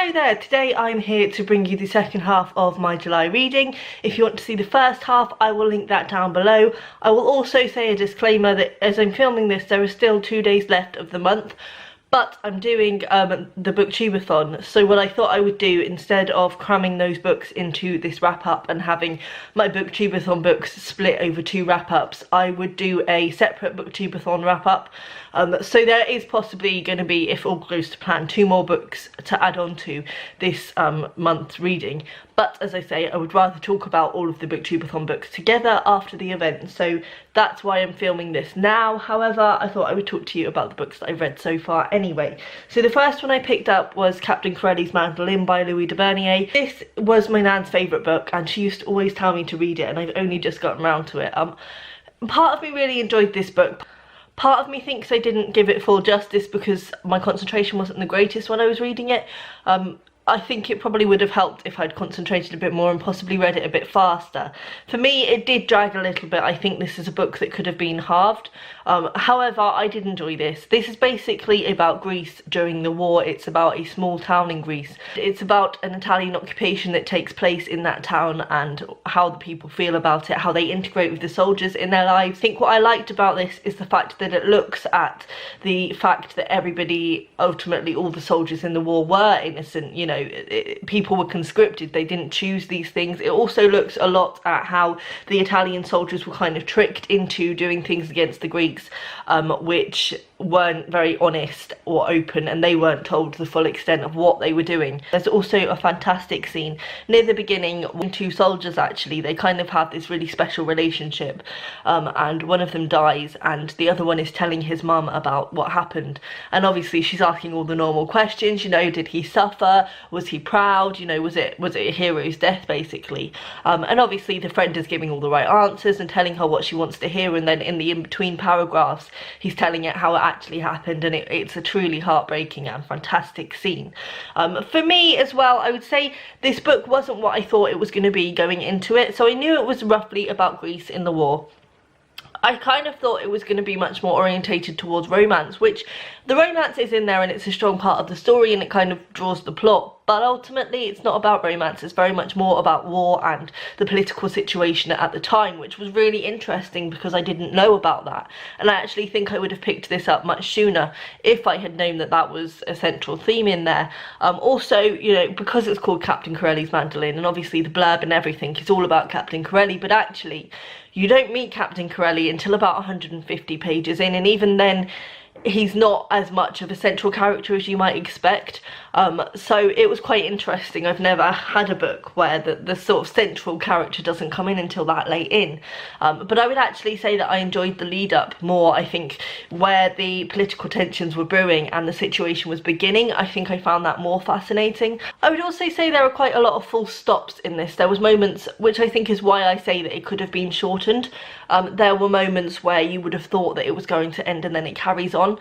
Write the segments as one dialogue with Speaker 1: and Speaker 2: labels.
Speaker 1: Hello there, today I'm here to bring you the second half of my July reading. If you want to see the first half, I will link that down below. I will also say a disclaimer that as I'm filming this, there are still 2 days left of the month, but I'm doing the booktubeathon, so what I thought I would do, instead of cramming those books into this wrap-up and having my booktubeathon books split over 2 wrap-ups, I would do a separate booktubeathon wrap-up. So there is possibly going to be, if all goes to plan, 2 more books to add on to this month's reading. But as I say, I would rather talk about all of the booktubeathon books together after the event, so that's why I'm filming this now. However, I thought I would talk to you about the books that I've read so far anyway. So the first one I picked up was Captain Corelli's Mandolin by Louise de Bernieres. This was my nan's favourite book, and she used to always tell me to read it, and I've only just gotten around to it. Part of me really enjoyed this book. Part of me thinks I didn't give it full justice because my concentration wasn't the greatest when I was reading it. I think it probably would have helped if I'd concentrated a bit more and possibly read it a bit faster. For me, it did drag a little bit. I think this is a book that could have been halved. However, I did enjoy this. This is basically about Greece during the war. It's about a small town in Greece. It's about an Italian occupation that takes place in that town and how the people feel about it, how they integrate with the soldiers in their lives. I think what I liked about this is the fact that it looks at the fact that everybody, ultimately all the soldiers in the war, were innocent, you know. People were conscripted, they didn't choose these things. It also looks a lot at how the Italian soldiers were kind of tricked into doing things against the Greeks, which weren't very honest or open, and they weren't told the full extent of what they were doing. There's also a fantastic scene near the beginning when 2 soldiers, actually, they kind of have this really special relationship, and one of them dies and the other one is telling his mum about what happened, and obviously she's asking all the normal questions, you know, did he suffer, was he proud, you know, was it a hero's death, basically, and obviously the friend is giving all the right answers and telling her what she wants to hear, and then in the in-between paragraphs he's telling it how it actually happened, and it's a truly heartbreaking and fantastic scene. For me as well, I would say this book wasn't what I thought it was going to be going into it. So I knew it was roughly about Greece in the war. I kind of thought it was going to be much more orientated towards romance, which the romance is in there and it's a strong part of the story and it kind of draws the plot, but ultimately it's not about romance. It's very much more about war and the political situation at the time, which was really interesting because I didn't know about that, and I actually think I would have picked this up much sooner if I had known that that was a central theme in there. Also, you know, because it's called Captain Corelli's Mandolin, and obviously the blurb and everything is all about Captain Corelli, but actually you don't meet Captain Corelli until about 150 pages in, and even then he's not as much of a central character as you might expect. So it was quite interesting. I've never had a book where the sort of central character doesn't come in until that late in. But I would actually say that I enjoyed the lead up more. I think where the political tensions were brewing and the situation was beginning, I think I found that more fascinating. I would also say there are quite a lot of full stops in this. There was moments, which I think is why I say that it could have been shortened. There were moments where you would have thought that it was going to end and then it carries on.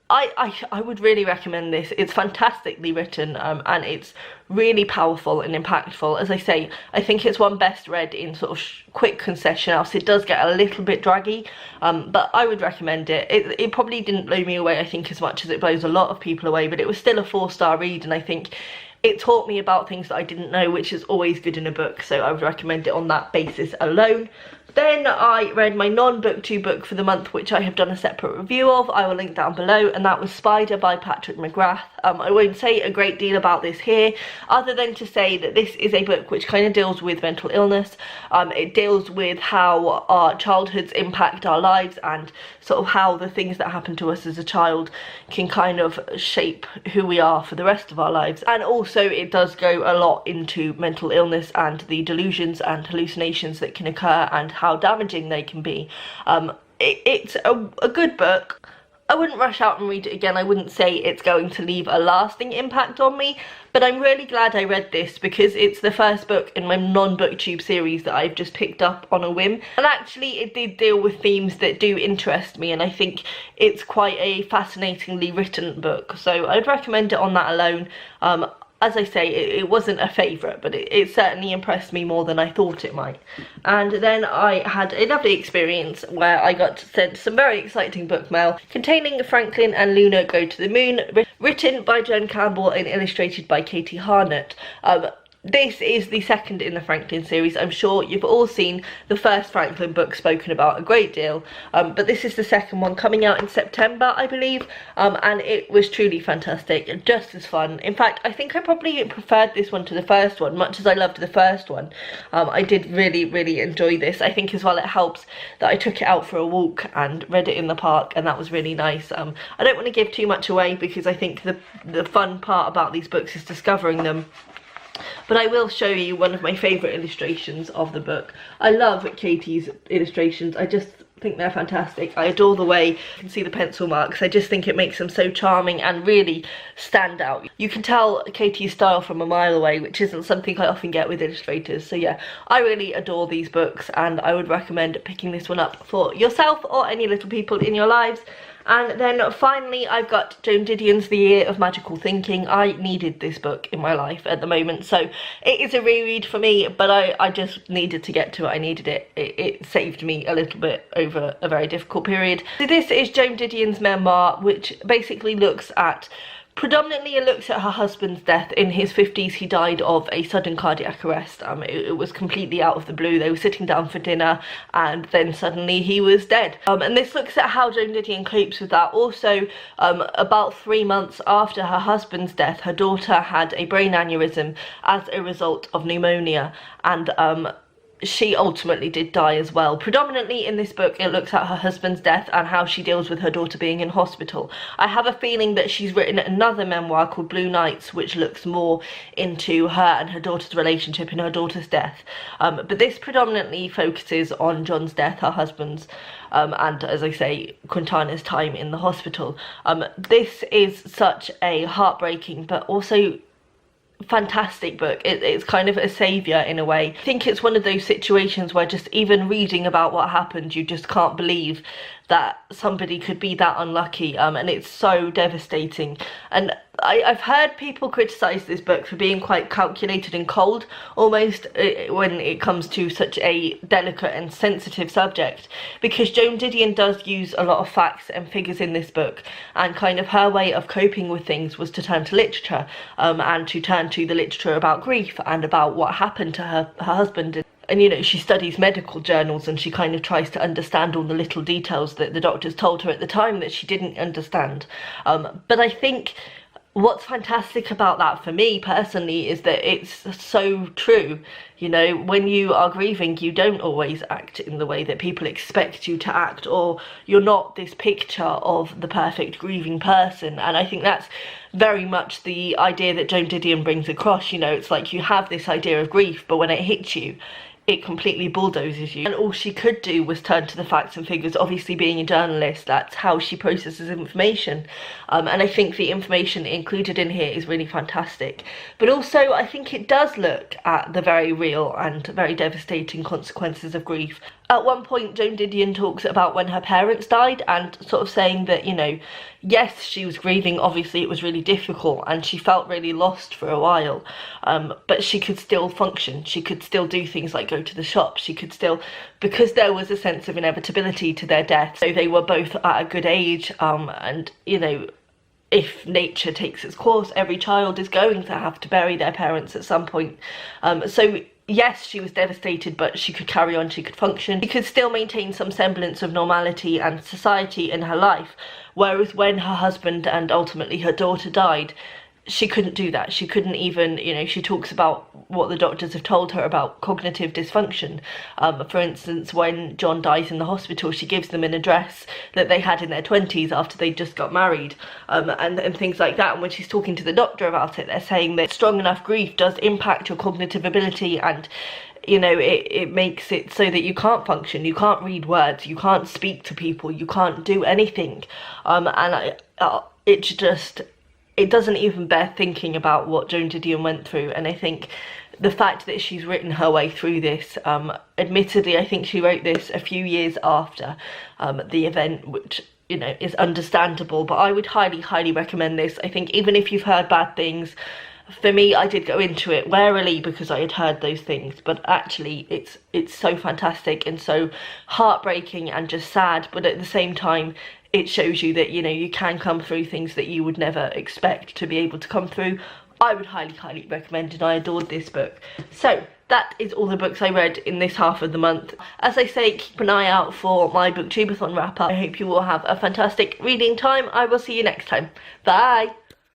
Speaker 1: I would really recommend this. It's fantastically written, and it's really powerful and impactful. As I say, I think it's one best read in sort of quick concession house. It does get a little bit draggy, but I would recommend it. It probably didn't blow me away, I think, as much as it blows a lot of people away, but it was still a 4-star read, and I think it taught me about things that I didn't know, which is always good in a book, so I would recommend it on that basis alone. Then I read my non-BookTube book for the month, which I have done a separate review of. I will link down below, and that was Spyder by McGrath. I won't say a great deal about this here, other than to say that this is a book which kind of deals with mental illness. It deals with how our childhoods impact our lives and sort of how the things that happen to us as a child can kind of shape who we are for the rest of our lives. And also it does go a lot into mental illness and the delusions and hallucinations that can occur and how damaging they can be. It's a good book. I wouldn't rush out and read it again. I wouldn't say it's going to leave a lasting impact on me, but I'm really glad I read this because it's the first book in my non-BookTube series that I've just picked up on a whim, and actually it did deal with themes that do interest me, and I think it's quite a fascinatingly written book, so I'd recommend it on that alone. as I say, it wasn't a favourite, but it certainly impressed me more than I thought it might. And then I had a lovely experience where I got sent some very exciting book mail containing Franklin and Luna Go to the Moon, written by Joan Campbell and illustrated by Katie Harnett. This is the second in the Franklin series. I'm sure you've all seen the first Franklin book spoken about a great deal, but this is the second one, coming out in September, I believe, and it was truly fantastic, just as fun. In fact, I think I probably preferred this one to the first one, much as I loved the first one. I did really enjoy this. I think as well it helps that I took it out for a walk and read it in the park, and that was really nice. I don't want to give too much away because I think the fun part about these books is discovering them. But I will show you one of my favourite illustrations of the book. I love Katie's illustrations. I just think they're fantastic. I adore the way you can see the pencil marks. I just think it makes them so charming and really stand out. You can tell Katie's style from a mile away, which isn't something I often get with illustrators. So yeah, I really adore these books, and I would recommend picking this one up for yourself or any little people in your lives. And then finally I've got Joan Didion's The Year of Magical Thinking. I needed this book in my life at the moment, so it is a reread for me, but I just needed to get to it. I needed it. It saved me a little bit over a very difficult period. So this is Joan Didion's memoir, which basically predominantly it looks at her husband's death. In his 50s, he died of a sudden cardiac arrest. It was completely out of the blue. They were sitting down for dinner and then suddenly he was dead. And this looks at how Joan Didion copes with that. Also, about 3 months after her husband's death, her daughter had a brain aneurysm as a result of pneumonia, and she ultimately did die as well. Predominantly in this book it looks at her husband's death and how she deals with her daughter being in hospital. I have a feeling that she's written another memoir called Blue Nights, which looks more into her and her daughter's relationship and her daughter's death. But this predominantly focuses on John's death, her husband's, and as I say, Quintana's time in the hospital. This is such a heartbreaking but also fantastic book. It's kind of a saviour in a way. I think it's one of those situations where just even reading about what happened, you just can't believe that somebody could be that unlucky, and it's so devastating. And I've heard people criticise this book for being quite calculated and cold almost when it comes to such a delicate and sensitive subject, because Joan Didion does use a lot of facts and figures in this book, and kind of her way of coping with things was to turn to literature, and to turn to the literature about grief and about what happened to her husband. And you know, she studies medical journals and she kind of tries to understand all the little details that the doctors told her at the time that she didn't understand. But I think what's fantastic about that for me personally is that it's so true. You know, when you are grieving, you don't always act in the way that people expect you to act, or you're not this picture of the perfect grieving person. And I think that's very much the idea that Joan Didion brings across. You know, it's like you have this idea of grief, but when it hits you, it completely bulldozes you. And all she could do was turn to the facts and figures. Obviously, being a journalist, that's how she processes information. And I think the information included in here is really fantastic. But also, I think it does look at the very real and very devastating consequences of grief. At one point, Joan Didion talks about when her parents died and sort of saying that, you know, yes, she was grieving, obviously it was really difficult and she felt really lost for a while, but she could still function. She could still do things like go to the shop. She could still, because there was a sense of inevitability to their death. So they were both at a good age, and, you know, if nature takes its course, every child is going to have to bury their parents at some point. So yes, she was devastated, but she could carry on, she could function. She could still maintain some semblance of normality and society in her life. Whereas when her husband and ultimately her daughter died, she couldn't do that. She couldn't even, you know, she talks about what the doctors have told her about cognitive dysfunction. For instance, when John dies in the hospital, she gives them an address that they had in their 20s after they just got married, and things like that. And when she's talking to the doctor about it, they're saying that strong enough grief does impact your cognitive ability, and you know, it makes it so that you can't function, you can't read words, you can't speak to people, you can't do anything. It doesn't even bear thinking about what Joan Didion went through. And I think the fact that she's written her way through this, admittedly, I think she wrote this a few years after the event, which, you know, is understandable, but I would highly recommend this. I think even if you've heard bad things For me, I did go into it warily because I had heard those things, but actually it's so fantastic and so heartbreaking and just sad, but at the same time it shows you that, you know, you can come through things that you would never expect to be able to come through. I would highly recommend, and I adored this book. So that is all the books I read in this half of the month. As I say, keep an eye out for my Booktube-a-thon wrap-up. I hope you all have a fantastic reading time. I will see you next time. Bye!